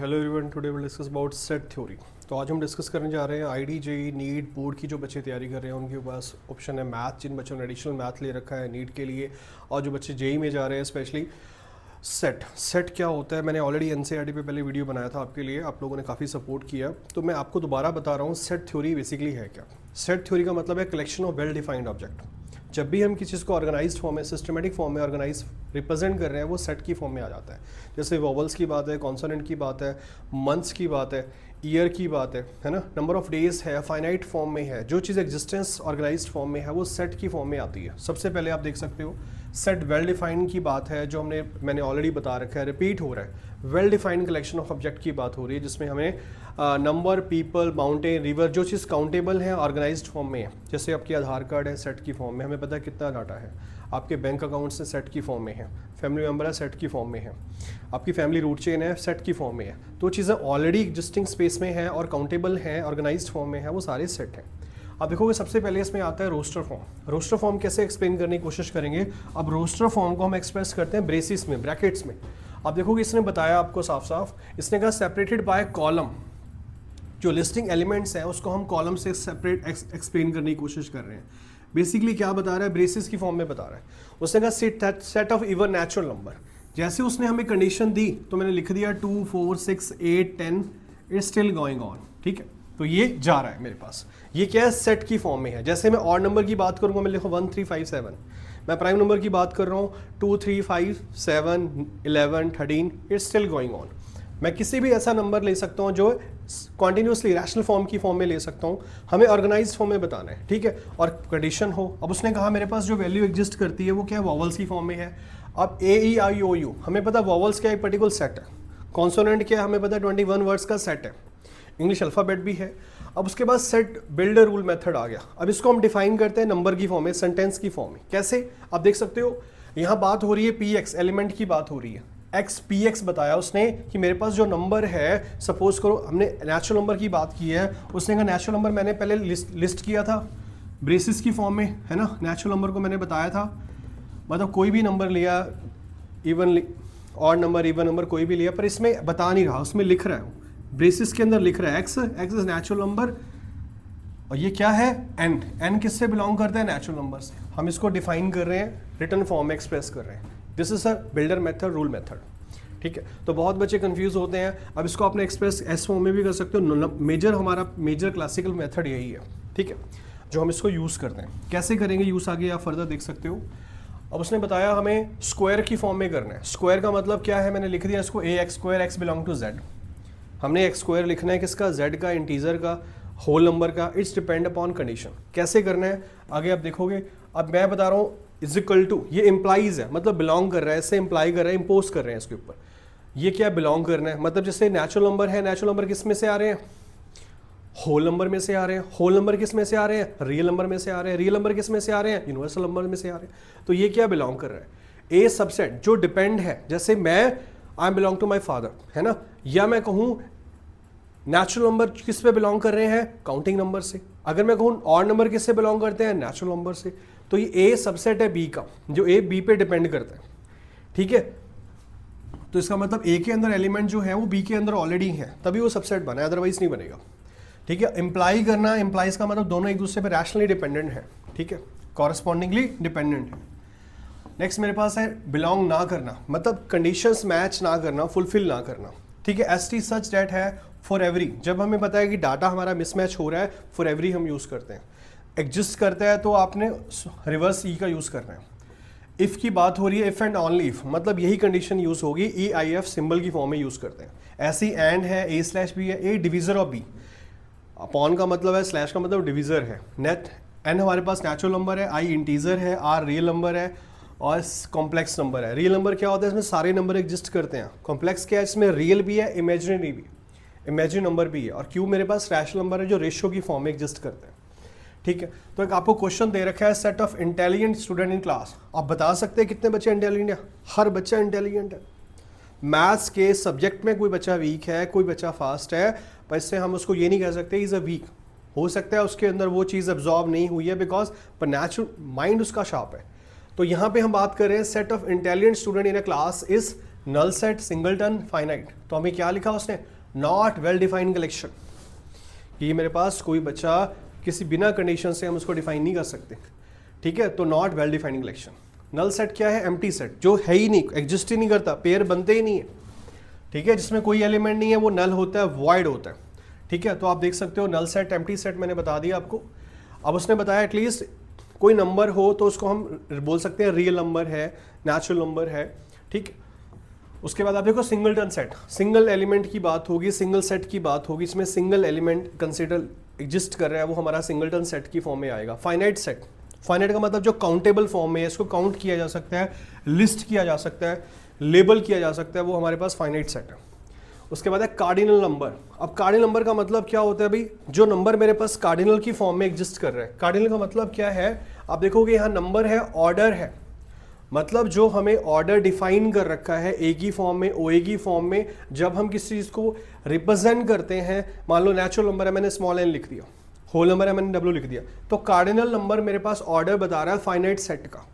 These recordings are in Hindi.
Hello everyone, today will discuss about set theory. तो आज हम डिस्कस करने जा रहे हैं आईडी जेई नीट बोर्ड की जो बच्चे तैयारी कर रहे हैं उनके पास ऑप्शन है मैथ, जिन बच्चों ने एडिशनल मैथ ले रखा है नीट के लिए, और जो बच्चे जेई में जा रहे हैं स्पेशली सेट क्या होता है। मैंने ऑलरेडी एनसीईआरटी पे पहले वीडियो बनाया था आपके लिए, आप लोगों ने काफ़ी सपोर्ट किया, तो मैं आपको दोबारा बता रहा हूँ सेट थ्योरी बेसिकली है क्या। सेट थ्योरी का मतलब है collection of well defined object. जब भी हम किसी चीज़ को ऑर्गेनाइज्ड फॉर्म में, सिस्टमेटिक फॉर्म में ऑर्गेनाइज रिप्रेजेंट कर रहे हैं, वो सेट की फॉर्म में आ जाता है। जैसे वॉवल्स की बात है, कॉन्सोनेंट की बात है, मंथ्स की बात है, ईयर की बात है ना, नंबर ऑफ डेज है, फाइनाइट फॉर्म में है। जो चीज़ एग्जिस्टेंस ऑर्गेनाइज्ड फॉर्म में है वो सेट की फॉर्म में आती है। सबसे पहले आप देख सकते हो सेट वेल डिफाइंड की बात है, जो मैंने ऑलरेडी बता रखा है, रिपीट हो रहा है। Well defined collection of object की बात हो रही है, जिसमें हमें नंबर, पीपल, माउंटेन, रिवर, जो चीज़ काउंटेबल है ऑर्गेनाइज्ड फॉर्म में है। जैसे आपकी आधार कार्ड है सेट की फॉर्म में, हमें पता है कितना डाटा है। आपके बैंक अकाउंट्स है सेट की फॉर्म में है, फैमिली मेम्बर है सेट की फॉर्म में है, आपकी फैमिली रूट चेन है सेट की फॉर्म में है। तो चीज़ें ऑलरेडी एग्जिस्टिंग स्पेस में है और काउंटेबल हैं, ऑर्गेनाइज्ड फॉर्म में है, वो सारे सेट हैं। अब देखोगे सबसे पहले इसमें आता है रोस्टर फॉर्म। रोस्टर फॉर्म कैसे एक्सप्लेन करने की कोशिश करेंगे। अब रोस्टर फॉर्म को हम एक्सप्रेस करते हैं ब्रेसिस में, ब्रैकेट्स में। अब देखोगे इसने बताया आपको साफ साफ, इसने कहा सेपरेटेड बाय कॉलम। जो लिस्टिंग एलिमेंट्स हैं उसको हम कॉलम से सेपरेट एक्सप्लेन करने की कोशिश कर रहे हैं। बेसिकली क्या बता रहा है, ब्रेसिस की फॉर्म में बता रहा है। उसने कहा set of even natural number. जैसे उसने हमें कंडीशन दी तो मैंने लिख दिया 2, 4, 6, 8, 10, इट्स स्टिल गोइंग ऑन। ठीक है, तो ये जा रहा है मेरे पास। ये क्या है, सेट की फॉर्म में है। जैसे मैं ऑड नंबर की बात करूंगा, मैं लिखूँ 1, 3, 5, 7। मैं प्राइम नंबर की बात कर रहा हूँ 2, 3, 5, 7, 11, 13, इट्स स्टिल गोइंग ऑन। मैं किसी भी ऐसा नंबर ले सकता हूँ जो कॉन्टिन्यूसली रैशनल फॉर्म की फॉर्म में ले सकता हूँ। हमें ऑर्गेनाइज्ड फॉर्म में बताना है, ठीक है, और कंडीशन हो। अब उसने कहा मेरे पास जो वैल्यू एग्जिस्ट करती है वो क्या है, वॉवल्स की फॉर्म में है। अब AEIOU हमें पता है वॉवल्स क्या एक पर्टिकुलर सेट है, कॉन्सोनेंट क्या हमें पता है 21 वर्ड्स का सेट है, इंग्लिश अल्फ़ाबेट भी है। अब उसके बाद सेट बिल्डर रूल मेथड आ गया। अब इसको हम डिफाइन करते हैं नंबर की फॉर्म में, सेंटेंस की फॉर्म में। कैसे, आप देख सकते हो यहाँ बात हो रही है PX एलिमेंट की बात हो रही है। PX बताया उसने कि मेरे पास जो नंबर है, सपोज करो हमने नेचुरल नंबर की बात की है, उसने कहा नेचुरल नंबर मैंने पहले लिस्ट किया था ब्रेसिस की फॉर्म में, है ना। नेचुरल नंबर को मैंने बताया था, मतलब कोई भी नंबर लिया, even odd number, even number कोई भी लिया, पर इसमें बता नहीं रहा, उसमें लिख रहा है ब्रेसिस के अंदर लिख रहा है एक्स इज नेचुरल नंबर, और ये क्या है एन किससे बिलोंग करता है, नेचुरल नंबर से। हम इसको डिफाइन कर रहे हैं, रिटर्न फॉर्म में एक्सप्रेस कर रहे हैं। This is a builder method, rule method. ठीक है, तो बहुत बच्चे कंफ्यूज होते हैं। अब इसको आपने एक्सप्रेस एस फॉर्म में भी कर सकते हो। हमारा मेजर क्लासिकल मेथड यही है, ठीक है, जो हम इसको यूज़ करते हैं। कैसे करेंगे यूज़ आगे आप फर्दर देख सकते हो। अब उसने बताया हमें स्क्वायर की फॉर्म में करना है। स्क्वायर का मतलब क्या है, मैंने लिख दिया इसको AX², x belong to Z। हमने x² लिखना है किसका, Z का, इंटीजर का, होल नंबर का। It's depend upon condition. कैसे करना है आगे आप देखोगे। अब मैं बता रहा हूँ इज इक्वल टू, ये इंप्लाइज है, मतलब बिलोंग कर रहा है, इससे इंप्लाई कर रहा है, इम्पोज कर रहे हैं इसके ऊपर। ये क्या बिलोंग करना है, मतलब जैसे नेचुरल नंबर है, नेचुरल नंबर किस में से आ रहे हैं, होल नंबर में से आ रहे हैं। होल नंबर किस में से आ रहे हैं, रियल नंबर में से आ रहे हैं। रियल नंबर किस में से आ रहे हैं, यूनिवर्सल नंबर में से आ रहे हैं। तो ये क्या बिलोंग कर रहा है, ए सबसेट जो डिपेंड है। जैसे मैं I belong to my father, है ना, या मैं कहूँ नेचुरल नंबर किस पे बिलोंग कर रहे हैं, काउंटिंग नंबर से। अगर मैं कहूँ ऑड नंबर किससे बिलोंग करते हैं, नेचुरल नंबर से। तो ये ए सबसेट है बी का, जो ए बी पे डिपेंड करता है, ठीक है। तो इसका मतलब ए के अंदर एलिमेंट जो है वो बी के अंदर ऑलरेडी है, तभी वो सबसेट बना है, अदरवाइज नहीं बनेगा। ठीक है, इंप्लाई करना, इंप्लाइज का मतलब दोनों एक दूसरे पे रैशनली डिपेंडेंट है, ठीक है, कॉरस्पॉन्डिंगली डिपेंडेंट है। नेक्स्ट मेरे पास है बिलोंग ना करना, मतलब कंडीशंस मैच ना करना, फुलफिल ना करना, ठीक है। ST सच डेट है फॉर एवरी। जब हमें पता है कि डाटा हमारा मिसमैच हो रहा है, फॉर एवरी हम यूज़ करते हैं। एग्जिस्ट करता है तो आपने रिवर्स ई का यूज़ करना है। इफ़ की बात हो रही है, इफ़ एंड ओनली इफ, मतलब यही कंडीशन यूज़ होगी। EIF सिंबल की फॉर्म में यूज़ करते हैं। ऐसी एंड है, A/B है, A divisor of B। Upon का मतलब है, स्लैश का मतलब डिविजर है। नेट N हमारे पास नेचुरल नंबर है, I इंटीजर है, R रियल नंबर है, और कॉम्प्लेक्स नंबर है। रियल नंबर क्या होता है, इसमें सारे नंबर एग्जिस्ट करते हैं। कॉम्प्लेक्स क्या है, इसमें रियल भी है, इमेजिनरी भी, इमेजिनरी नंबर भी है। और Q मेरे पास रैशनल नंबर है जो रेशियो की फॉर्म में एग्जिस्ट करते हैं, ठीक है। तो एक आपको क्वेश्चन दे रखा है, set of intelligent student in class. आप बता सकते हैं कितने बच्चे इंटेलिजेंट है, हर बच्चा इंटेलिजेंट है। मैथ्स के सब्जेक्ट में कोई बच्चा वीक है, कोई बच्चा फास्ट है, पर इससे हम उसको ये नहीं कह सकते इज अ वीक। हो सकता है उसके अंदर वो चीज़ एब्जॉर्ब नहीं हुई है, बिकॉज पर नेचुरल माइंड उसका शार्प है। तो यहाँ पे हम बात कर रहे हैं set of intelligent student in a class is null set, singleton, finite. तो हमें क्या लिखा उसने, नॉट वेल डिफाइंड कलेक्शन। ये मेरे पास कोई बच्चा किसी बिना कंडीशन से हम उसको डिफाइन नहीं कर सकते, ठीक है। तो not well defined collection. Null set क्या है, एम्प्टी सेट, जो है ही नहीं, एग्जिस्ट ही नहीं करता, पेयर बनते ही नहीं है, ठीक है, जिसमें कोई एलिमेंट नहीं है, वो नल होता है, वॉइड होता है, ठीक है। तो आप देख सकते हो नल सेट, एम्प्टी सेट मैंने बता दिया आपको। अब उसने बताया एटलीस्ट कोई नंबर हो तो उसको हम बोल सकते हैं रियल नंबर है, नेचुरल नंबर है, ठीक। उसके बाद आप देखो सिंगलटन सेट, सिंगल एलिमेंट की बात होगी, सिंगल सेट की बात होगी, इसमें सिंगल एलिमेंट कंसिडर एग्जिस्ट कर रहा है, वो हमारा सिंगलटन सेट की फॉर्म में आएगा। फाइनाइट सेट, फाइनाइट का मतलब जो काउंटेबल फॉर्म में है, इसको काउंट किया जा सकता है, लिस्ट किया जा सकता है, लेबल किया जा सकता है, वो हमारे पास फाइनाइट सेट है। उसके बाद है कार्डिनल नंबर। अब कार्डिनल नंबर का मतलब क्या होता है भाई, जो नंबर मेरे पास कार्डिनल की फॉर्म में एग्जिस्ट कर रहा है। कार्डिनल का मतलब क्या है, आप देखोगे यहाँ नंबर है, ऑर्डर है, मतलब जो हमें ऑर्डर डिफाइन कर रखा है ए की फॉर्म में, ओ ए की फॉर्म में, जब हम किसी चीज़ को रिप्रेजेंट करते हैं, मान लो नेचुरल नंबर है, मैंने स्मॉल एन लिख दिया, होल नंबर है, मैंने डब्ल्यू लिख दिया, तो कार्डिनल नंबर मेरे पास ऑर्डर बता रहा है फाइनाइट सेट का,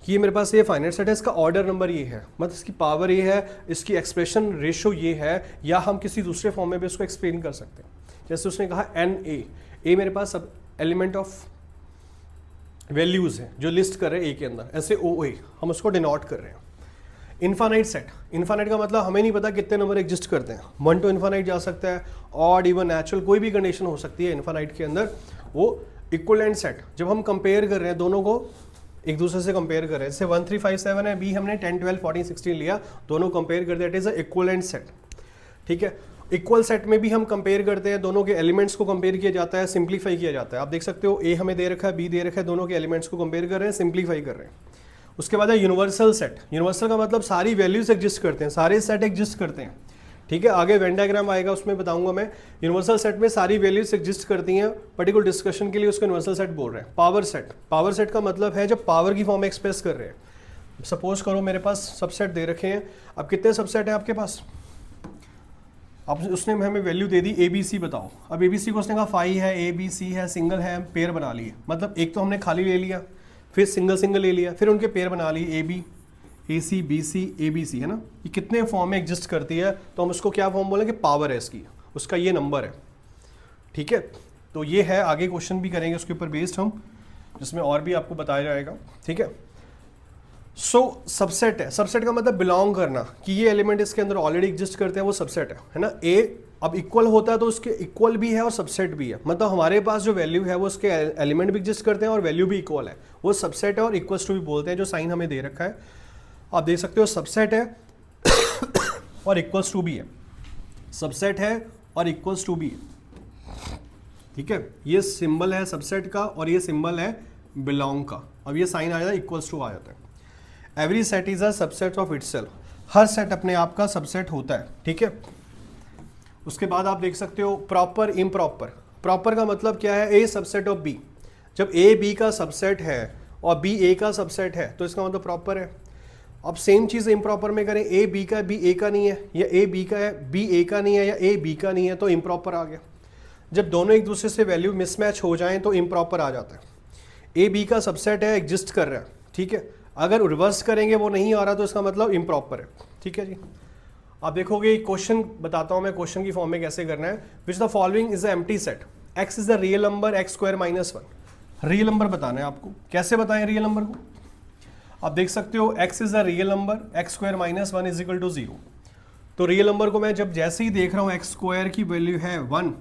ये मेरे पास ये फाइनाइट सेट है, इसका ऑर्डर नंबर ये है, मतलब इसकी पावर ये है, इसकी एक्सप्रेशन रेशो ये है, या हम किसी दूसरे फॉर्म में भी उसको एक्सप्लेन कर सकते हैं। जैसे उसने कहा एन ए मेरे पास सब एलिमेंट ऑफ वैल्यूज है जो लिस्ट कर रहे हैं ए के अंदर, ऐसे ओ ए हम उसको डिनोट कर रहे हैं। इन्फानाइट सेट, इन्फानाइट का मतलब हमें नहीं पता कितने नंबर एग्जिस्ट करते हैं, 1 to इन्फानाइट जा सकता है, ऑड इवन नेचुरल कोई भी कंडीशन हो सकती है इन्फानाइट के अंदर। वो इक्विवेलेंट सेट, जब हम कंपेयर कर रहे हैं, दोनों को एक दूसरे से कंपेयर कर रहे हैं, जैसे 1 3 5 7 है, बी हमने 10 12 14 16 लिया, दोनों कंपेयर कर दिया, it is a equivalent set, ठीक है। इक्वल सेट में भी हम कंपेयर करते हैं, दोनों के एलिमेंट्स को कंपेयर किया जाता है, सिंप्लीफाई किया जाता है। आप देख सकते हो ए हमें दे रखा है, बी दे रखा है, दोनों के एलिमेंट्स को कंपेयर कर रहे हैं, सिंप्लीफाई कर रहे हैं। उसके बाद है यूनिवर्सल सेट। यूनिवर्सल का मतलब सारी वैल्यूज एग्जिस्ट करते हैं, सारे सेट एग्जिस्ट करते हैं, ठीक है। आगे वेन डायग्राम आएगा, उसमें बताऊंगा मैं। यूनिवर्सल सेट में सारी वैल्यूज एग्जिस्ट करती हैं, पर्टिकुलर डिस्कशन के लिए उसको यूनिवर्सल सेट बोल रहे हैं। पावर सेट, पावर सेट का मतलब है जब पावर की फॉर्म में एक्सप्रेस कर रहे हैं। सपोज करो मेरे पास सबसेट दे रखे हैं, अब कितने सबसेट हैं आपके पास, अब उसने हमें वैल्यू दे दी ए बी सी, बताओ। अब ए बी सी को उसने कहा 5 है, ए बी सी है, सिंगल है, पेयर बना लिए, मतलब एक तो हमने खाली ले लिया, फिर सिंगल सिंगल ले लिया, फिर उनके पेयर बना लिए, A B, A C, B C, A B C, है ना। ये कितने फॉर्म में एग्जिस्ट करती है, तो हम उसको क्या फॉर्म बोलेंगे, पावर है इसकी, उसका ये नंबर है, ठीक है। तो ये है, आगे क्वेश्चन भी करेंगे उसके ऊपर बेस्ड हम, जिसमें और भी आपको बताया जाएगा, ठीक है। सो सबसेट है, सबसेट का मतलब बिलोंग करना, कि ये एलिमेंट इसके अंदर ऑलरेडी एग्जिस्ट करते हैं, वो सबसेट है ना। ए अब इक्वल होता है तो उसके इक्वल भी है और सबसेट भी है, मतलब हमारे पास जो वैल्यू है वो उसके एलिमेंट भी एग्जिस्ट करते हैं और वैल्यू भी इक्वल है, वो सबसेट है और इक्वल्स टू भी बोलते हैं, जो साइन हमें दे रखा है आप देख सकते हो, सबसेट है और इक्वल्स टू भी है, सबसेट है और इक्वल्स टू भी है, ठीक है। ये सिंबल है सबसेट का और ये सिंबल है बिलोंग का। अब ये साइन आ जाता है, इक्वल्स टू आ जाता है। Every set is a subset of itself, her set अपने आप का सबसेट होता है, ठीक है। उसके बाद आप देख सकते हो प्रॉपर, इम्प्रॉपर। प्रॉपर का मतलब क्या है, ए सबसेट ऑफ बी, जब ए बी का सबसेट है और बी ए का सबसेट है तो इसका मतलब प्रॉपर है। अब सेम चीज़ इम्प्रॉपर में करें, ए बी का है, बी ए का नहीं है, या ए बी का है, बी ए का नहीं है, या ए बी का नहीं है, तो इम्प्रॉपर आ गया। जब दोनों एक दूसरे से वैल्यू मिसमैच हो जाएं तो इम्प्रॉपर आ जाता है। ए बी का सबसेट है, एग्जिस्ट कर रहा है, ठीक है। अगर रिवर्स करेंगे वो नहीं आ रहा तो इसका मतलब इम्प्रॉपर है, ठीक है जी। आप देखोगे क्वेश्चन बताता हूं मैं, क्वेश्चन की फॉर्म में कैसे करना है। Which the following is the empty set, x is the real number, x square minus 1। Real number बताना है आपको, कैसे बताएं रियल नंबर को, आप देख सकते हो x is the real number, x square minus 1 is equal to 0। तो रियल नंबर को मैं जब जैसे ही देख रहा हूँ एक्स स्क्वायर की वैल्यू है 1,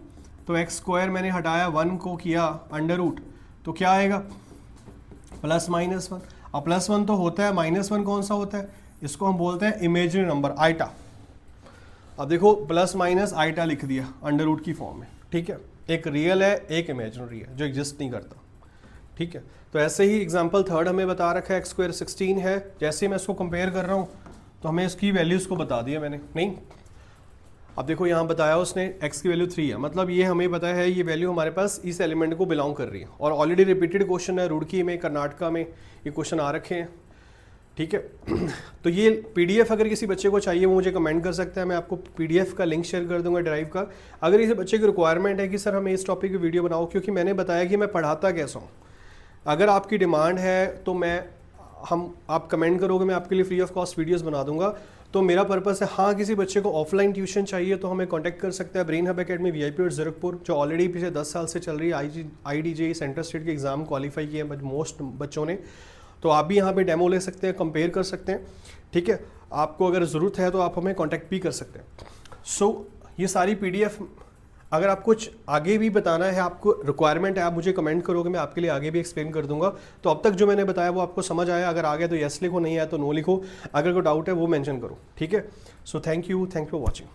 तो एक्स स्क्वायर मैंने हटाया, 1 को किया अंडर रूट, तो क्या आएगा प्लस माइनस 1। अब प्लस 1 तो होता है, माइनस 1 कौन सा होता है, इसको हम बोलते हैं इमेजिनरी नंबर, आइटा। अब देखो प्लस माइनस आइटा लिख दिया अंडर रूट की फॉर्म में, ठीक है। एक रियल है, एक इमेजिनरी है जो एग्जिस्ट नहीं करता, ठीक है। तो ऐसे ही एग्जांपल थर्ड हमें बता रखा है, एक्स स्क्वायर 16 है, जैसे मैं इसको कंपेयर कर रहा हूँ तो हमें इसकी वैल्यूज़ को बता दिया मैंने, नहीं। अब देखो यहाँ बताया उसने एक्स की वैल्यू 3 है, मतलब ये हमें पता है ये वैल्यू हमारे पास इस एलिमेंट को बिलोंग कर रही है, और ऑलरेडी रिपीटेड क्वेश्चन है, रुड़की में, कर्नाटका में ये क्वेश्चन आ रखे हैं, ठीक है। तो ये पीडीएफ अगर किसी बच्चे को चाहिए वो मुझे कमेंट कर सकता है, मैं आपको पीडीएफ का लिंक शेयर कर दूंगा ड्राइव का। अगर किसी बच्चे की रिक्वायरमेंट है कि सर हमें इस टॉपिक की वीडियो बनाओ, क्योंकि मैंने बताया कि मैं पढ़ाता कैसा हूँ, अगर आपकी डिमांड है तो आप कमेंट करोगे, मैं आपके लिए फ्री ऑफ कॉस्ट वीडियोस बना दूंगा। तो मेरा पर्पस है, हाँ किसी बच्चे को ऑफलाइन ट्यूशन चाहिए तो हमें कांटेक्ट कर सकते हैं। Brain hub academy VIP road Zirakpur, जो ऑलरेडी पिछले 10 साल से चल रही है। IDJE सेंट्रल स्टेट के एग्ज़ाम क्वालिफाई किए हैं मोस्ट बच्चों ने, तो आप भी यहाँ पे डेमो ले सकते हैं, कंपेयर कर सकते हैं, ठीक है। आपको अगर ज़रूरत है तो आप हमें कांटेक्ट भी कर सकते हैं। सो ये सारी PDF, अगर आप कुछ आगे भी बताना है, आपको रिक्वायरमेंट है, आप मुझे कमेंट करोगे, मैं आपके लिए आगे भी एक्सप्लेन कर दूंगा। तो अब तक जो मैंने बताया वो आपको समझ आया? अगर आ गया तो यस लिखो, नहीं आया तो नो लिखो। अगर कोई डाउट है वो मेंशन करो, ठीक है। So thank you for watching.